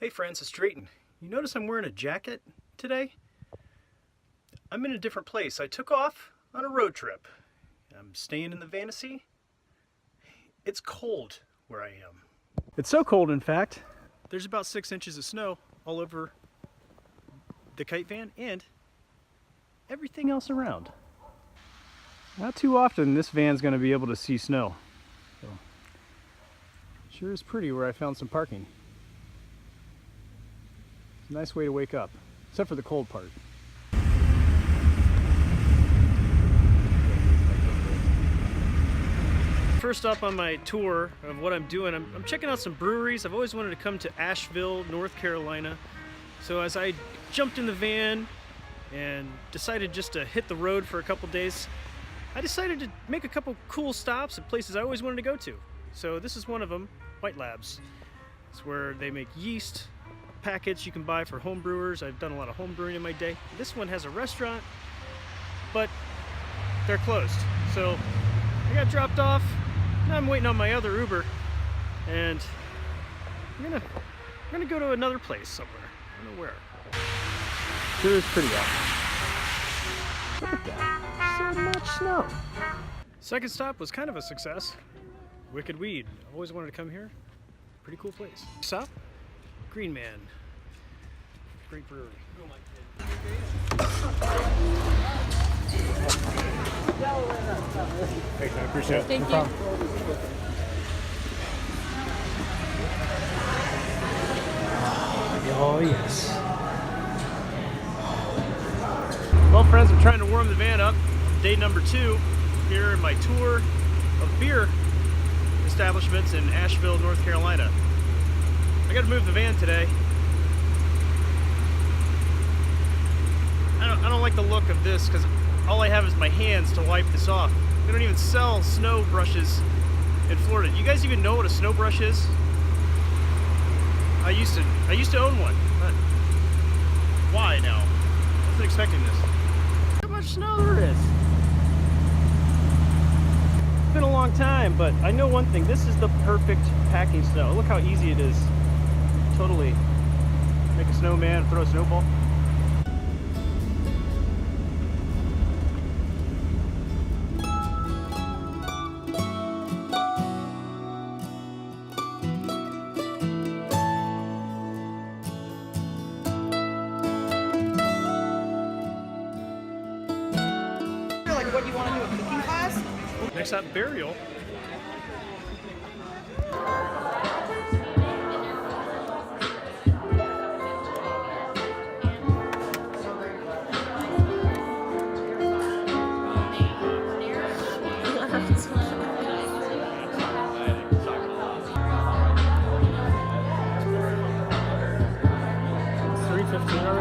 Hey friends, it's Drayton. You notice I'm wearing a jacket today? I'm in a different place. I took off on a road trip. I'm staying in the Vantasy. It's cold where I am. It's so cold, in fact, there's about 6 inches of snow all over the kite van and everything else around. Not too often this van's going to be able to see snow. So, sure is pretty where I found some parking. It's a nice way to wake up, except for the cold part. First up on my tour of what I'm doing, I'm checking out some breweries. I've always wanted to come to Asheville, North Carolina. So as I jumped in the van and decided just to hit the road for a couple days, I decided to make a couple cool stops at places I always wanted to go to. So this is one of them, Lapse. It's where they make yeast packets you can buy for home brewers. I've done a lot of home brewing in my day. This one has a restaurant, but they're closed. So I got dropped off. Now I'm waiting on my other Uber, and I'm gonna go to another place somewhere. I don't know where. Sure is pretty out. Look at that. So much snow. Second stop was kind of a success. Wicked Weed. I've always wanted to come here. Pretty cool place. Stop. Green Man. Great brewery. Thanks, I appreciate it. Thank no you. problem. Oh, yes. Well, friends, I'm trying to warm the van up. Day number 2 here in my tour of beer establishments in Asheville, North Carolina. I got to move the van today. I don't like the look of this because all I have is my hands to wipe this off. They don't even sell snow brushes in Florida. Do you guys even know what a snow brush is? I used to own one, but why now? I wasn't expecting this. Look how much snow there is. It's been a long time, but I know one thing. This is the perfect packing snow. Look how easy it is. Totally make a snowman, throw a snowball. What do you want to do, a cooking class? Next up, Burial. $3.15 already?